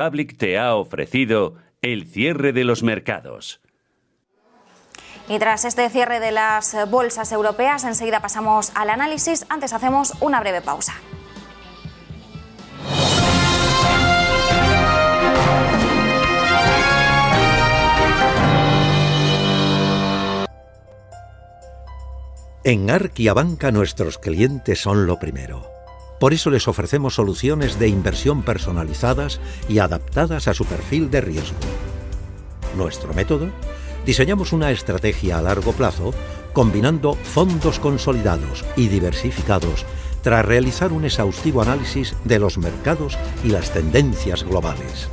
Public te ha ofrecido el cierre de los mercados. Y tras este cierre de las bolsas europeas, enseguida pasamos al análisis. Antes hacemos una breve pausa. En Arkia Banca nuestros clientes son lo primero. Por eso les ofrecemos soluciones de inversión personalizadas y adaptadas a su perfil de riesgo. Nuestro método: diseñamos una estrategia a largo plazo combinando fondos consolidados y diversificados tras realizar un exhaustivo análisis de los mercados y las tendencias globales.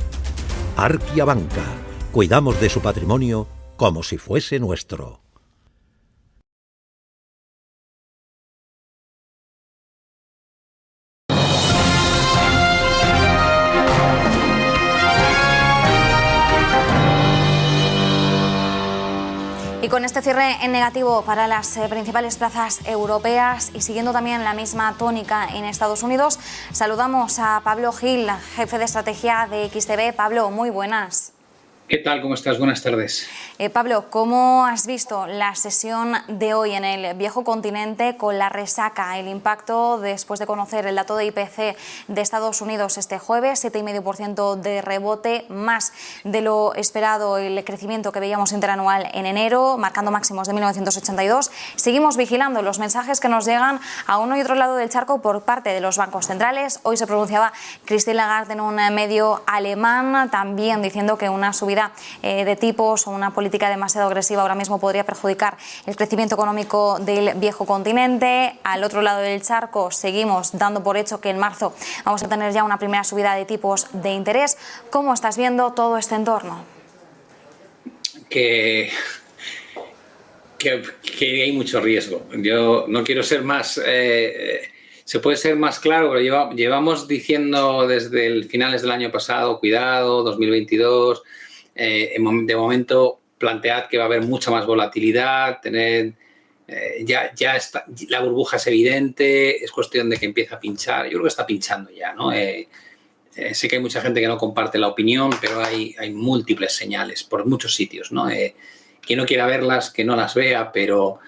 Arkia Banca. Cuidamos de su patrimonio como si fuese nuestro. Y con este cierre en negativo para las principales plazas europeas y siguiendo también la misma tónica en Estados Unidos, saludamos a Pablo Gil, jefe de estrategia de XTB. Pablo, muy buenas. ¿Qué tal? ¿Cómo estás? Buenas tardes. Pablo, ¿cómo has visto la sesión de hoy en el viejo continente con la resaca, el impacto después de conocer el dato de IPC de Estados Unidos este jueves, 7,5% de rebote, más de lo esperado el crecimiento que veíamos interanual en enero, marcando máximos de 1982? Seguimos vigilando los mensajes que nos llegan a uno y otro lado del charco por parte de los bancos centrales. Hoy se pronunciaba Christine Lagarde en un medio alemán, también diciendo que una subida de tipos o una política demasiado agresiva ahora mismo podría perjudicar el crecimiento económico del viejo continente. Al otro lado del charco seguimos dando por hecho que en marzo vamos a tener ya una primera subida de tipos de interés. ¿Cómo estás viendo todo este entorno? Que hay mucho riesgo. Yo no quiero ser más... se puede ser más claro, pero llevamos diciendo desde finales del año pasado, cuidado, 2022... de momento plantead que va a haber mucha más volatilidad, ya está, la burbuja es evidente, es cuestión de que empiece a pinchar. Yo creo que está pinchando ya, ¿no? Sé que hay mucha gente que no comparte la opinión, pero hay múltiples señales por muchos sitios, ¿no? Quien no quiera verlas, que no las vea, pero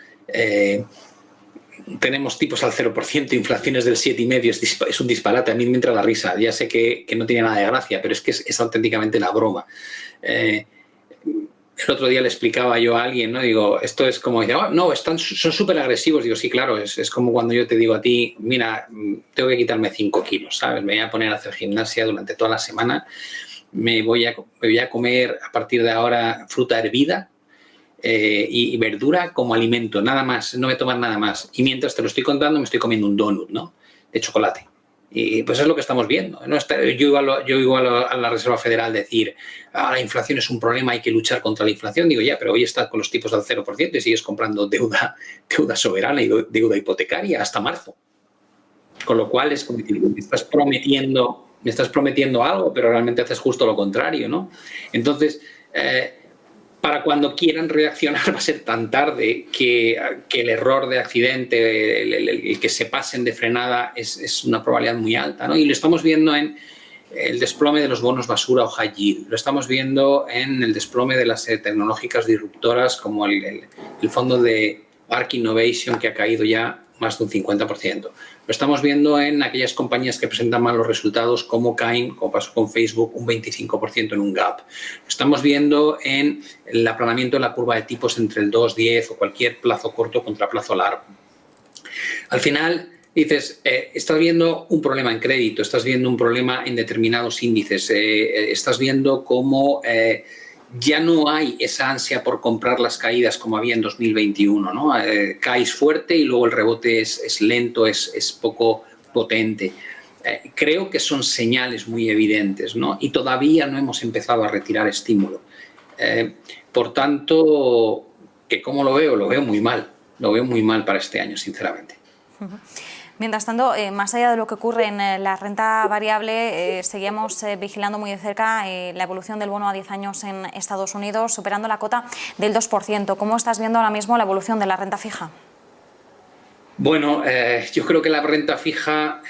tenemos tipos al 0%, inflaciones del 7,5%, es un disparate. A mí me entra la risa. Ya sé que no tiene nada de gracia, pero es que es auténticamente la broma. El otro día le explicaba yo a alguien, ¿no? Digo, esto es como, no, son súper agresivos. Digo, sí, claro, es como cuando yo te digo a ti, mira, tengo que quitarme 5 kilos, ¿sabes? Me voy a poner a hacer gimnasia durante toda la semana, me voy a comer a partir de ahora fruta hervida y verdura como alimento, nada más, no voy a tomar nada más. Y mientras te lo estoy contando, me estoy comiendo un donut, ¿no? De chocolate. Y pues es lo que estamos viendo, ¿no? Yo oigo a la Reserva Federal decir, la inflación es un problema, hay que luchar contra la inflación. Digo, ya, pero hoy estás con los tipos al 0% y sigues comprando deuda soberana y deuda hipotecaria hasta marzo. Con lo cual es como que me estás prometiendo algo, pero realmente haces justo lo contrario, ¿no? Entonces, para cuando quieran reaccionar va a ser tan tarde que el error de accidente, el que se pasen de frenada es una probabilidad muy alta, ¿no? Y lo estamos viendo en el desplome de los bonos basura o high yield, lo estamos viendo en el desplome de las tecnológicas disruptoras como el fondo de ARK Innovation, que ha caído ya más de un 50%. Lo estamos viendo en aquellas compañías que presentan malos resultados como Cain, como pasó con Facebook, un 25% en un gap. Lo estamos viendo en el aplanamiento de la curva de tipos entre el 2-10 o cualquier plazo corto contra plazo largo. Al final, dices, estás viendo un problema en crédito, estás viendo un problema en determinados índices, estás viendo cómo ya no hay esa ansia por comprar las caídas como había en 2021, ¿no? Caes fuerte y luego el rebote es lento, es poco potente. Creo que son señales muy evidentes, ¿no? Y todavía no hemos empezado a retirar estímulo. Por tanto, que ¿cómo lo veo? Lo veo muy mal para este año, sinceramente. Mientras tanto, más allá de lo que ocurre en la renta variable, seguimos vigilando muy de cerca la evolución del bono a 10 años en Estados Unidos, superando la cota del 2%. ¿Cómo estás viendo ahora mismo la evolución de la renta fija? Bueno, yo creo que la renta fija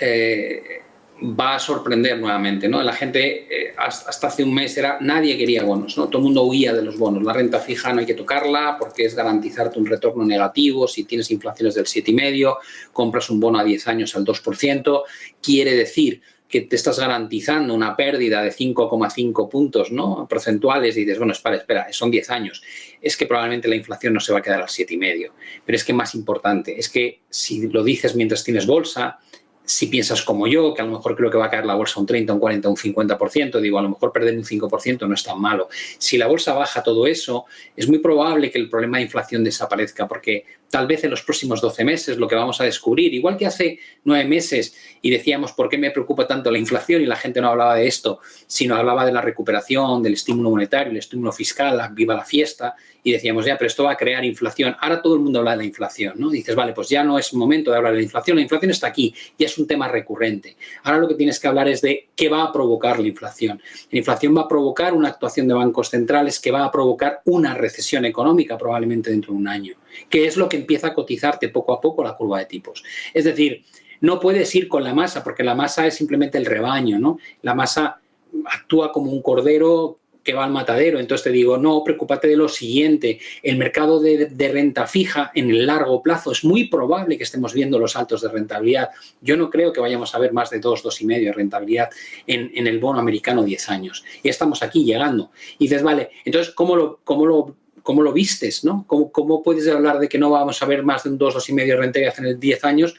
va a sorprender nuevamente, ¿no? La gente hasta hace un mes nadie quería bonos, ¿no? Todo el mundo huía de los bonos. La renta fija no hay que tocarla porque es garantizarte un retorno negativo. Si tienes inflaciones del 7,5, compras un bono a 10 años al 2%, quiere decir que te estás garantizando una pérdida de 5,5 puntos, ¿no?, porcentuales, y dices, bueno, espera, son 10 años. Es que probablemente la inflación no se va a quedar al 7,5. Pero es que más importante, es que si lo dices mientras tienes bolsa, si piensas como yo, que a lo mejor creo que va a caer la bolsa un 30, un 40, un 50%, digo, a lo mejor perder un 5% no es tan malo. Si la bolsa baja todo eso, es muy probable que el problema de inflación desaparezca, porque tal vez en los próximos 12 meses lo que vamos a descubrir, igual que hace 9 meses y decíamos, ¿por qué me preocupa tanto la inflación? Y la gente no hablaba de esto, sino hablaba de la recuperación, del estímulo monetario, el estímulo fiscal, viva la fiesta, y decíamos, ya, pero esto va a crear inflación. Ahora todo el mundo habla de la inflación, ¿no? Dices, vale, pues ya no es momento de hablar de la inflación está aquí, ya es un tema recurrente. Ahora lo que tienes que hablar es de qué va a provocar la inflación. La inflación va a provocar una actuación de bancos centrales que va a provocar una recesión económica probablemente dentro de un año, que es lo que empieza a cotizarte poco a poco la curva de tipos. Es decir, no puedes ir con la masa, porque la masa es simplemente el rebaño, ¿no? La masa actúa como un cordero que va al matadero. Entonces te digo, no, preocúpate de lo siguiente. El mercado de renta fija en el largo plazo es muy probable que estemos viendo los saltos de rentabilidad. Yo no creo que vayamos a ver más de 2,5 de rentabilidad en el bono americano 10 años. Y estamos aquí llegando. Y dices, vale, entonces, ¿cómo lo vistes, ¿no? ¿Cómo puedes hablar de que no vamos a ver más de un 2,5 de rentabilidad en el 10 años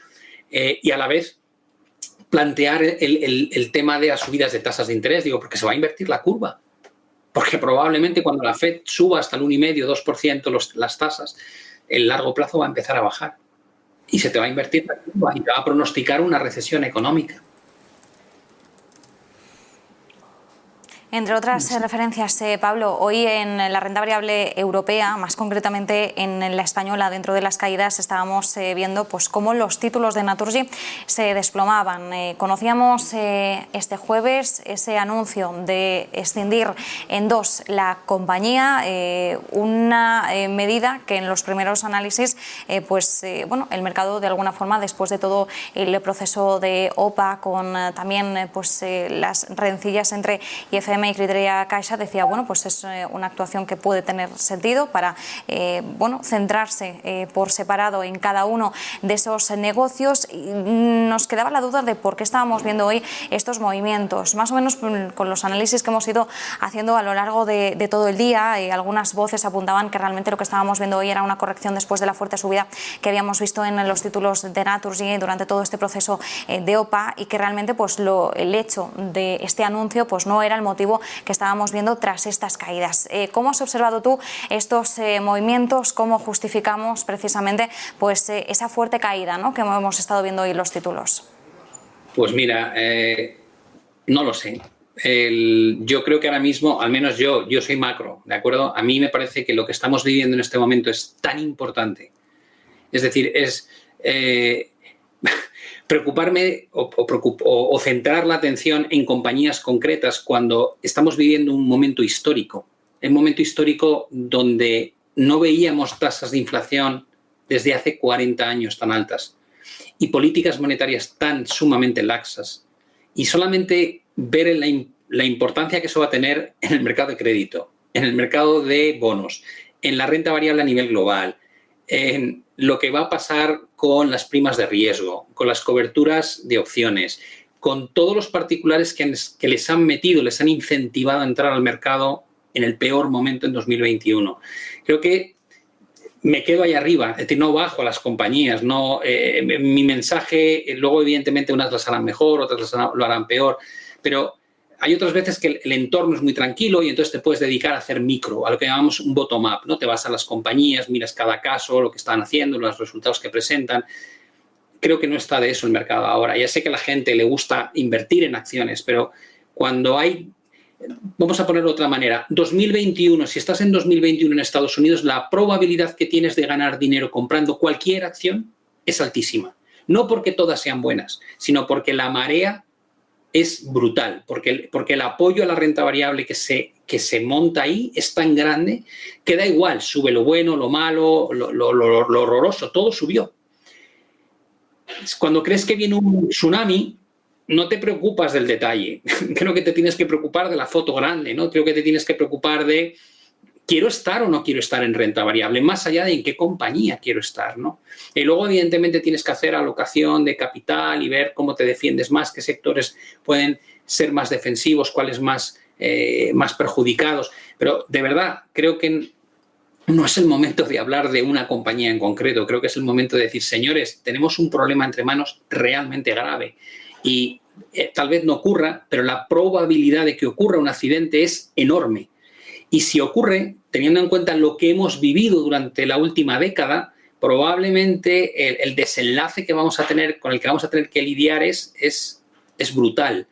y a la vez plantear el tema de las subidas de tasas de interés? Digo, porque se va a invertir la curva. Porque probablemente cuando la FED suba hasta el 1,5 o 2% las tasas, el largo plazo va a empezar a bajar. Y se te va a invertir la curva y te va a pronosticar una recesión económica. Entre otras referencias, Pablo, hoy en la renta variable europea, más concretamente en la española, dentro de las caídas, estábamos viendo pues cómo los títulos de Naturgy se desplomaban. Conocíamos este jueves ese anuncio de escindir en dos la compañía, una medida que en los primeros análisis, bueno, el mercado de alguna forma, después de todo el proceso de OPA, con también las rencillas entre IFM y Criteria Caixa, decía, bueno, pues es una actuación que puede tener sentido para centrarse por separado en cada uno de esos negocios. Y nos quedaba la duda de por qué estábamos viendo hoy estos movimientos, más o menos con los análisis que hemos ido haciendo a lo largo de todo el día. Algunas voces apuntaban que realmente lo que estábamos viendo hoy era una corrección después de la fuerte subida que habíamos visto en los títulos de Naturgy durante todo este proceso de OPA, y que realmente el hecho de este anuncio no era el motivo que estábamos viendo tras estas caídas. ¿Cómo has observado tú estos movimientos? ¿Cómo justificamos precisamente esa fuerte caída, ¿no?, que hemos estado viendo hoy en los títulos? Pues mira, no lo sé. Yo creo que ahora mismo, al menos yo soy macro, ¿de acuerdo? A mí me parece que lo que estamos viviendo en este momento es tan importante. Es decir, es preocuparme o centrar la atención en compañías concretas cuando estamos viviendo un momento histórico donde no veíamos tasas de inflación desde hace 40 años tan altas y políticas monetarias tan sumamente laxas, y solamente ver la importancia que eso va a tener en el mercado de crédito, en el mercado de bonos, en la renta variable a nivel global, en lo que va a pasar con las primas de riesgo, con las coberturas de opciones, con todos los particulares que les han incentivado a entrar al mercado en el peor momento en 2021. Creo que me quedo ahí arriba, es decir, no bajo a las compañías, no, mi mensaje, luego evidentemente unas las harán mejor, otras lo harán peor, pero hay otras veces que el entorno es muy tranquilo y entonces te puedes dedicar a hacer micro, a lo que llamamos un bottom-up, ¿no? Te vas a las compañías, miras cada caso, lo que están haciendo, los resultados que presentan. Creo que no está de eso el mercado ahora. Ya sé que a la gente le gusta invertir en acciones, pero cuando vamos a ponerlo de otra manera, 2021, si estás en 2021 en Estados Unidos, la probabilidad que tienes de ganar dinero comprando cualquier acción es altísima. No porque todas sean buenas, sino porque la marea es brutal, porque el apoyo a la renta variable que se monta ahí es tan grande que da igual, sube lo bueno, lo malo, lo horroroso, todo subió. Cuando crees que viene un tsunami, no te preocupas del detalle. Creo que te tienes que preocupar de la foto grande, ¿no? Creo que te tienes que preocupar de ¿quiero estar o no quiero estar en renta variable? Más allá de en qué compañía quiero estar, ¿no? Y luego, evidentemente, tienes que hacer alocación de capital y ver cómo te defiendes más, qué sectores pueden ser más defensivos, cuáles más perjudicados. Pero, de verdad, creo que no es el momento de hablar de una compañía en concreto. Creo que es el momento de decir, señores, tenemos un problema entre manos realmente grave. Y tal vez no ocurra, pero la probabilidad de que ocurra un accidente es enorme. Y si ocurre, teniendo en cuenta lo que hemos vivido durante la última década, probablemente el desenlace que vamos a tener, con el que vamos a tener que lidiar es brutal.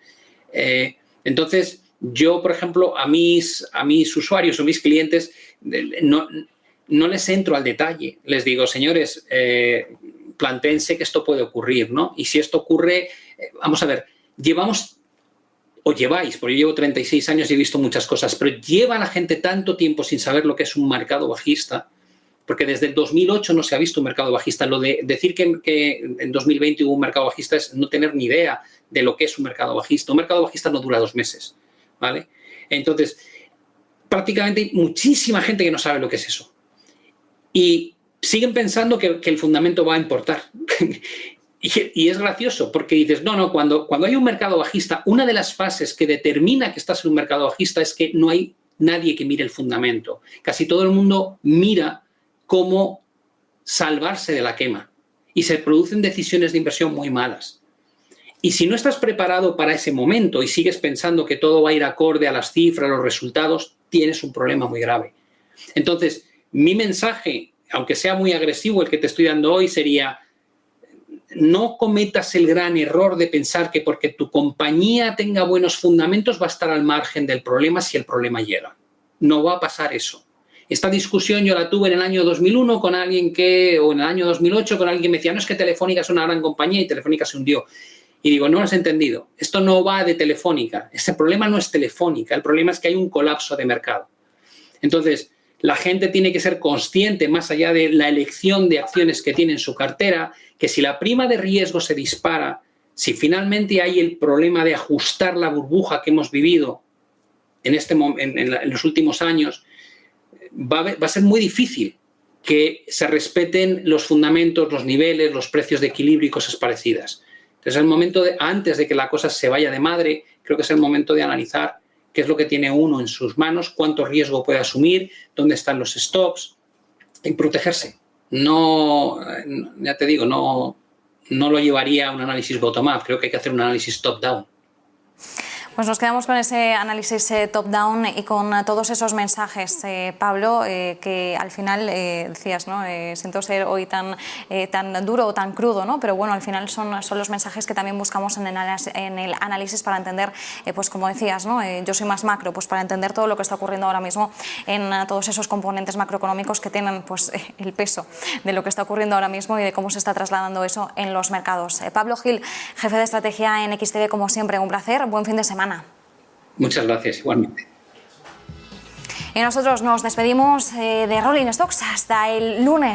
Entonces, yo, por ejemplo, a mis usuarios o mis clientes no les entro al detalle. Les digo, señores, plantéense que esto puede ocurrir, ¿no? Y si esto ocurre, vamos a ver, lleváis, porque yo llevo 36 años y he visto muchas cosas, pero lleva la gente tanto tiempo sin saber lo que es un mercado bajista, porque desde el 2008 no se ha visto un mercado bajista. Lo de decir que en 2020 hubo un mercado bajista es no tener ni idea de lo que es un mercado bajista. Un mercado bajista no dura 2 meses, ¿vale? Entonces, prácticamente hay muchísima gente que no sabe lo que es eso. Y siguen pensando que el fundamento va a importar. Y es gracioso porque dices, no, cuando hay un mercado bajista, una de las fases que determina que estás en un mercado bajista es que no hay nadie que mire el fundamento. Casi todo el mundo mira cómo salvarse de la quema y se producen decisiones de inversión muy malas. Y si no estás preparado para ese momento y sigues pensando que todo va a ir acorde a las cifras, a los resultados, tienes un problema muy grave. Entonces, mi mensaje, aunque sea muy agresivo el que te estoy dando hoy, sería: no cometas el gran error de pensar que porque tu compañía tenga buenos fundamentos va a estar al margen del problema si el problema llega. No va a pasar eso. Esta discusión yo la tuve en el año 2001 con alguien o en el año 2008 con alguien que me decía, no, es que Telefónica es una gran compañía y Telefónica se hundió. Y digo, no lo has entendido. Esto no va de Telefónica. Ese problema no es Telefónica. El problema es que hay un colapso de mercado. Entonces, la gente tiene que ser consciente, más allá de la elección de acciones que tiene en su cartera, que si la prima de riesgo se dispara, si finalmente hay el problema de ajustar la burbuja que hemos vivido en los últimos años, va a ser muy difícil que se respeten los fundamentos, los niveles, los precios de equilibrio y cosas parecidas. Entonces, el momento antes de que la cosa se vaya de madre, creo que es el momento de analizar qué es lo que tiene uno en sus manos, cuánto riesgo puede asumir, dónde están los stops y protegerse. No, ya te digo, no lo llevaría a un análisis bottom-up, creo que hay que hacer un análisis top-down. Pues nos quedamos con ese análisis top-down y con todos esos mensajes, Pablo, que al final decías, ¿no? Siento ser hoy tan duro o tan crudo, ¿no? Pero bueno, al final son los mensajes que también buscamos en el análisis para entender, pues como decías, ¿no? Yo soy más macro, pues para entender todo lo que está ocurriendo ahora mismo en todos esos componentes macroeconómicos que tienen pues el peso de lo que está ocurriendo ahora mismo y de cómo se está trasladando eso en los mercados. Pablo Gil, jefe de estrategia en XTB, como siempre, un placer, buen fin de semana. Muchas gracias, igualmente. Y nosotros nos despedimos de Rolling Stocks hasta el lunes.